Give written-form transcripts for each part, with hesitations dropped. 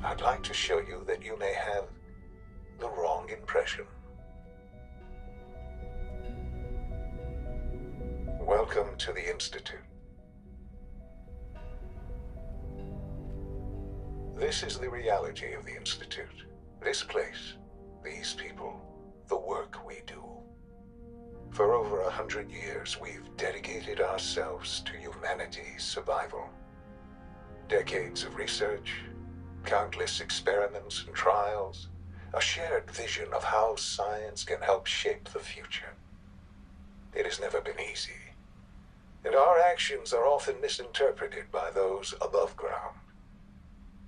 I'd like to show you that you may have the wrong impression. Welcome to the Institute. This is the reality of the Institute. This place, these people, the work we do. For over 100 years, we've dedicated ourselves to humanity's survival. Decades of research, countless experiments and trials, a shared vision of how science can help shape the future. It has never been easy, and our actions are often misinterpreted by those above ground.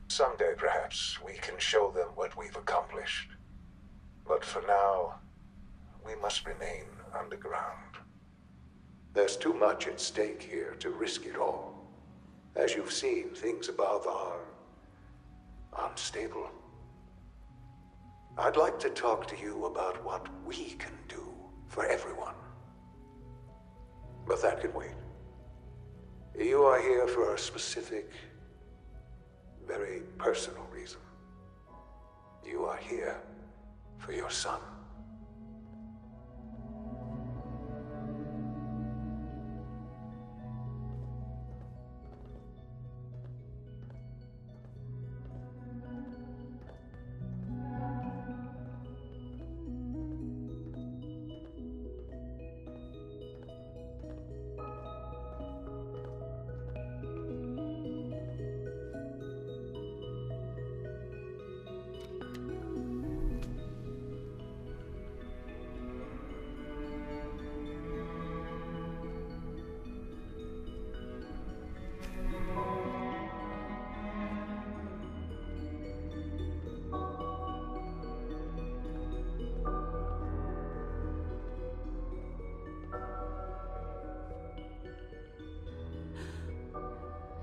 Someday, perhaps, we can show them what we've accomplished. But for now, we must remain underground. There's too much at stake here to risk it all. As you've seen, things above are unstable. I'd like to talk to you about what we can do for everyone. But that can wait. You are here for a specific, very personal reason. You are here for your son.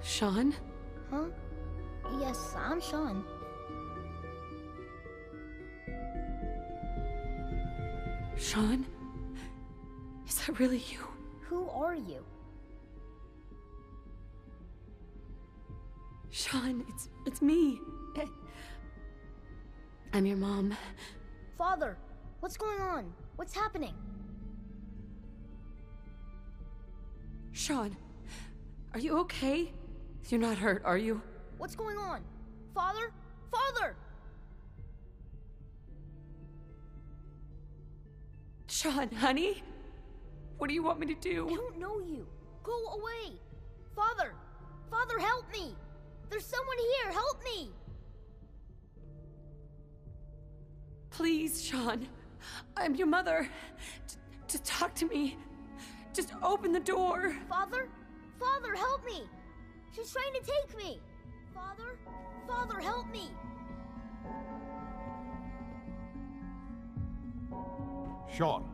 Sean? Huh? Yes, I'm Sean. Sean? Is that really you? Who are you? Sean, it's me. I'm your mom. Father, what's going on? What's happening? Sean, are you okay? You're not hurt, are you? What's going on? Father? Father! Sean, honey? What do you want me to do? I don't know you. Go away. Father! Father, help me! There's someone here, help me! Please, Sean. I'm your mother. Just talk to me. Just open the door. Father? Father, help me! She's trying to take me! Father? Father, help me! Sean.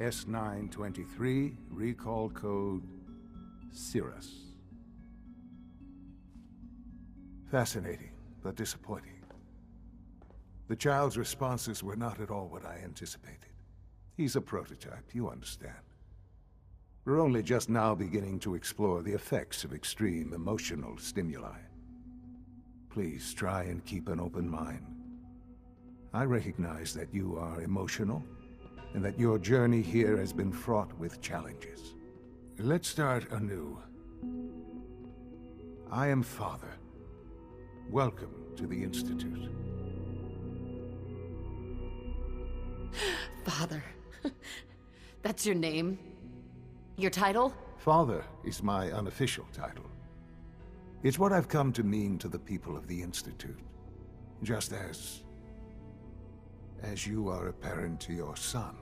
S923, recall code Cirrus. Fascinating, but disappointing. The child's responses were not at all what I anticipated. He's a prototype, you understand. We're only just now beginning to explore the effects of extreme emotional stimuli. Please try and keep an open mind. I recognize that you are emotional, and that your journey here has been fraught with challenges. Let's start anew. I am Father. Welcome to the Institute. Father. That's your name? Your title? Father is my unofficial title. It's what I've come to mean to the people of the Institute. Just as you are a parent to your son.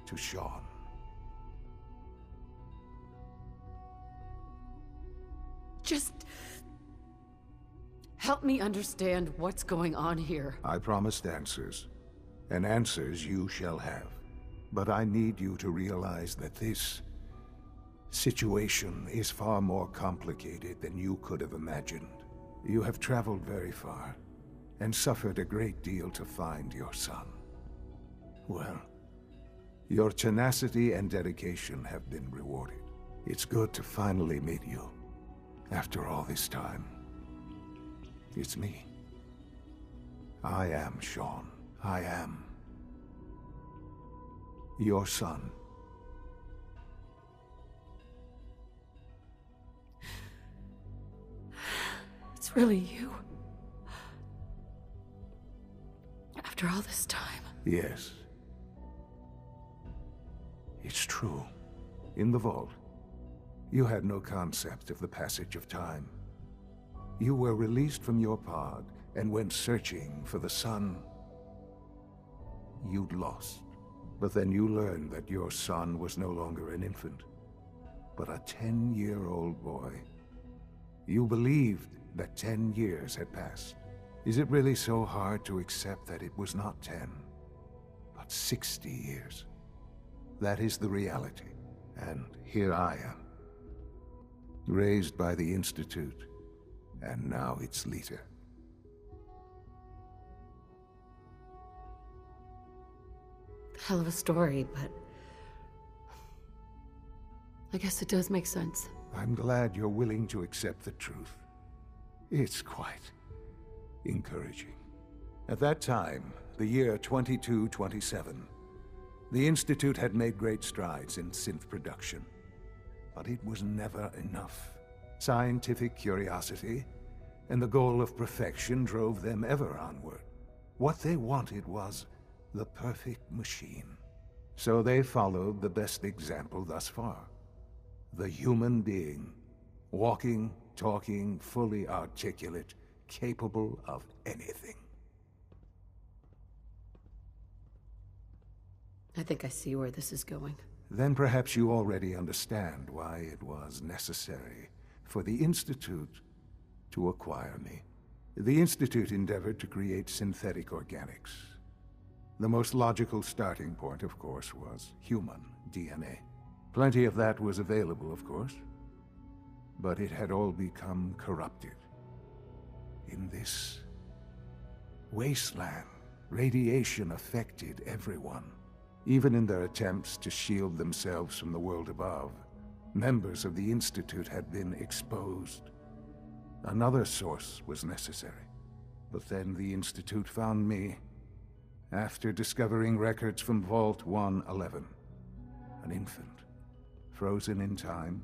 To Sean. Just help me understand what's going on here. I promised answers, and answers you shall have. But I need you to realize that this situation is far more complicated than you could have imagined. You have traveled very far, and suffered a great deal to find your son. Well, your tenacity and dedication have been rewarded. It's good to finally meet you, after all this time. It's me. I am Sean. I am your son. It's really you. After all this time. Yes. It's true. In the vault, you had no concept of the passage of time. You were released from your pod and went searching for the son you'd lost. But then you learned that your son was no longer an infant, but a 10-year-old boy. You believed that 10 years had passed. Is it really so hard to accept that it was not 10, but 60 years? That is the reality, and here I am, raised by the Institute, and now its leader. Hell of a story, but I guess it does make sense. I'm glad you're willing to accept the truth. It's quite encouraging. At that time, the year 2227, the Institute had made great strides in synth production, but it was never enough. Scientific curiosity and the goal of perfection drove them ever onward. What they wanted was the perfect machine. So they followed the best example thus far. The human being, walking, talking, fully articulate, capable of anything. I think I see where this is going. Then perhaps you already understand why it was necessary for the Institute to acquire me. The Institute endeavored to create synthetic organics. The most logical starting point, of course, was human DNA. Plenty of that was available, of course, but it had all become corrupted. In this wasteland, radiation affected everyone. Even in their attempts to shield themselves from the world above, members of the Institute had been exposed. Another source was necessary. But then the Institute found me after discovering records from Vault 111. An infant, frozen in time,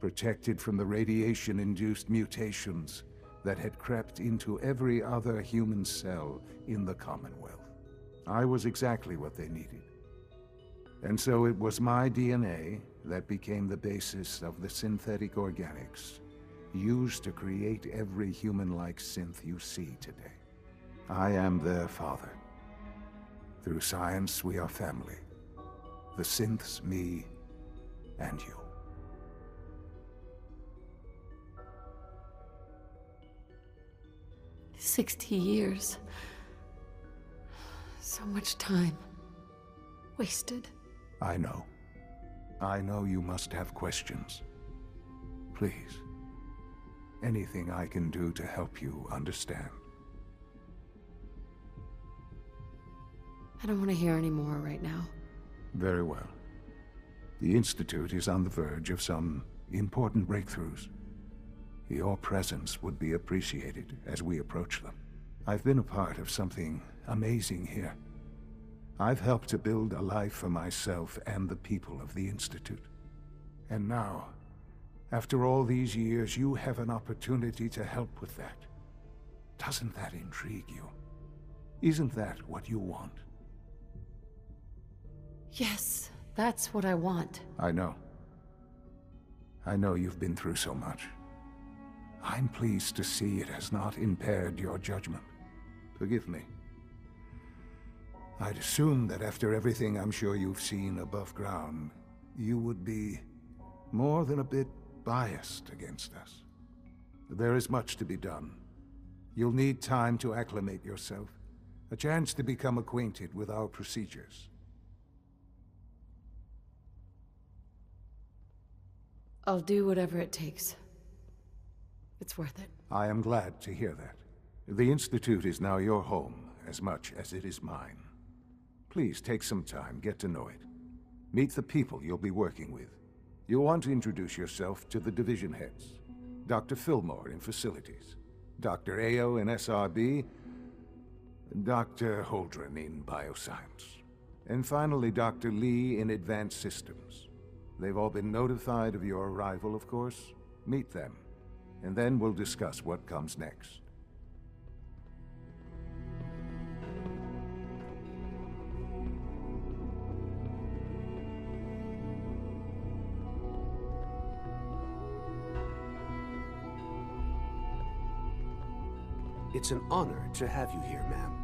protected from the radiation-induced mutations that had crept into every other human cell in the Commonwealth. I was exactly what they needed. And so it was my DNA that became the basis of the synthetic organics used to create every human-like synth you see today. I am their father. Through science, we are family. The synths, me, and you. "60 years. So much time. Wasted." I know. I know you must have questions. Please. Anything I can do to help you understand. I don't want to hear any more right now. Very well. The Institute is on the verge of some important breakthroughs. Your presence would be appreciated as we approach them. I've been a part of something amazing here. I've helped to build a life for myself and the people of the Institute. And now, after all these years, you have an opportunity to help with that. Doesn't that intrigue you? Isn't that what you want? Yes, that's what I want. I know. I know you've been through so much. I'm pleased to see it has not impaired your judgment. Forgive me. I'd assumed that after everything I'm sure you've seen above ground, you would be more than a bit biased against us. There is much to be done. You'll need time to acclimate yourself, a chance to become acquainted with our procedures. I'll do whatever it takes. It's worth it. I am glad to hear that. The Institute is now your home, as much as it is mine. Please take some time, get to know it. Meet the people you'll be working with. You'll want to introduce yourself to the division heads. Dr. Fillmore in facilities. Dr. Ayo in SRB, Dr. Holdren in Bioscience, and finally Dr. Lee in Advanced Systems. They've all been notified of your arrival, of course. Meet them, and then we'll discuss what comes next. It's an honor to have you here, ma'am.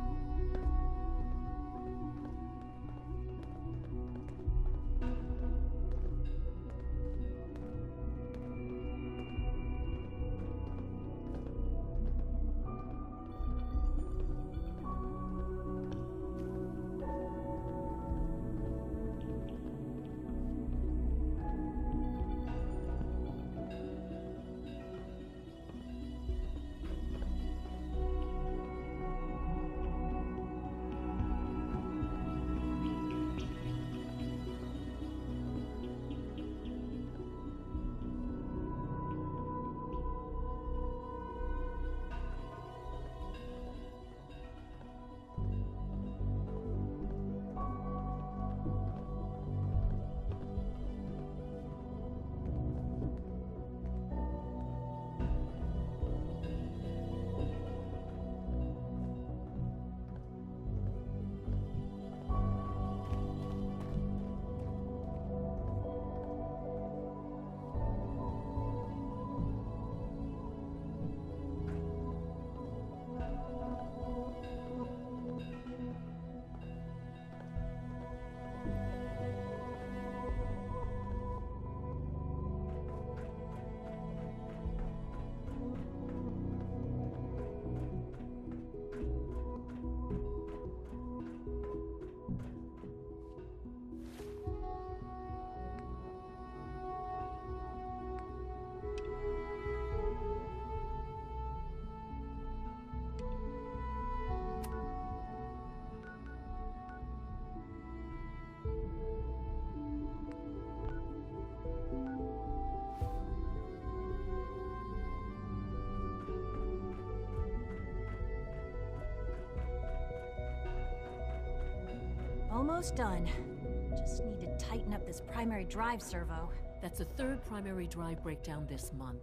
Almost done. Just need to tighten up this primary drive servo. That's the third primary drive breakdown this month.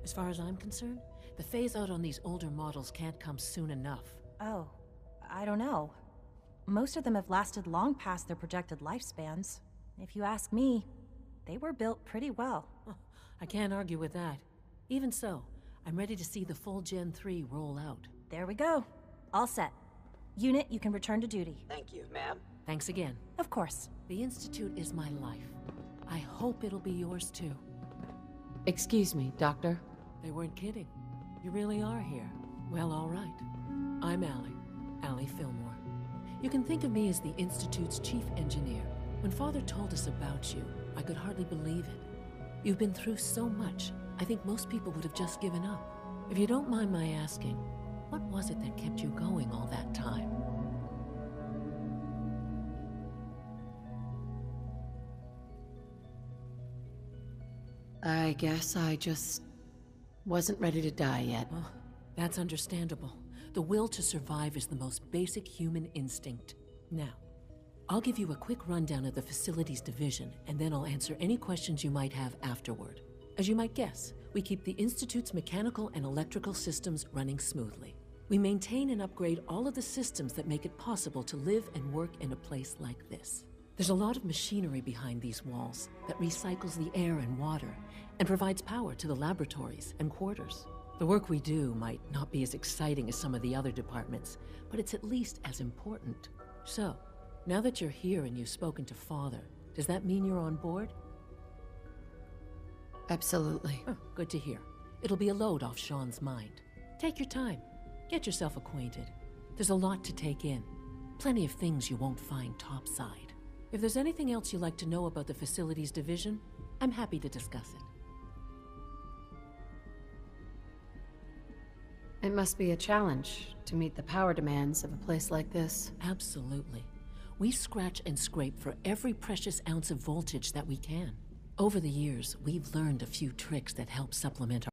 As far as I'm concerned, the phase-out on these older models can't come soon enough. Oh, I don't know. Most of them have lasted long past their projected lifespans. If you ask me, they were built pretty well. I can't argue with that. Even so, I'm ready to see the full Gen 3 roll out. There we go. All set. Unit, you can return to duty. Thank you, ma'am. Thanks again. Of course. The Institute is my life. I hope it'll be yours too. Excuse me, Doctor. They weren't kidding. You really are here. Well, all right. I'm Allie Fillmore. You can think of me as the Institute's chief engineer. When Father told us about you, I could hardly believe it. You've been through so much, I think most people would have just given up. If you don't mind my asking, what was it that kept you going all that time? I guess I just wasn't ready to die yet. Oh, that's understandable. The will to survive is the most basic human instinct. Now, I'll give you a quick rundown of the facilities division, and then I'll answer any questions you might have afterward. As you might guess, we keep the Institute's mechanical and electrical systems running smoothly. We maintain and upgrade all of the systems that make it possible to live and work in a place like this. There's a lot of machinery behind these walls that recycles the air and water and provides power to the laboratories and quarters. The work we do might not be as exciting as some of the other departments, but it's at least as important. So, now that you're here and you've spoken to Father, does that mean you're on board? Absolutely. Oh, good to hear. It'll be a load off Sean's mind. Take your time. Get yourself acquainted. There's a lot to take in. Plenty of things you won't find topside. If there's anything else you'd like to know about the facilities division, I'm happy to discuss it. It must be a challenge to meet the power demands of a place like this. Absolutely. We scratch and scrape for every precious ounce of voltage that we can. Over the years, we've learned a few tricks that help supplement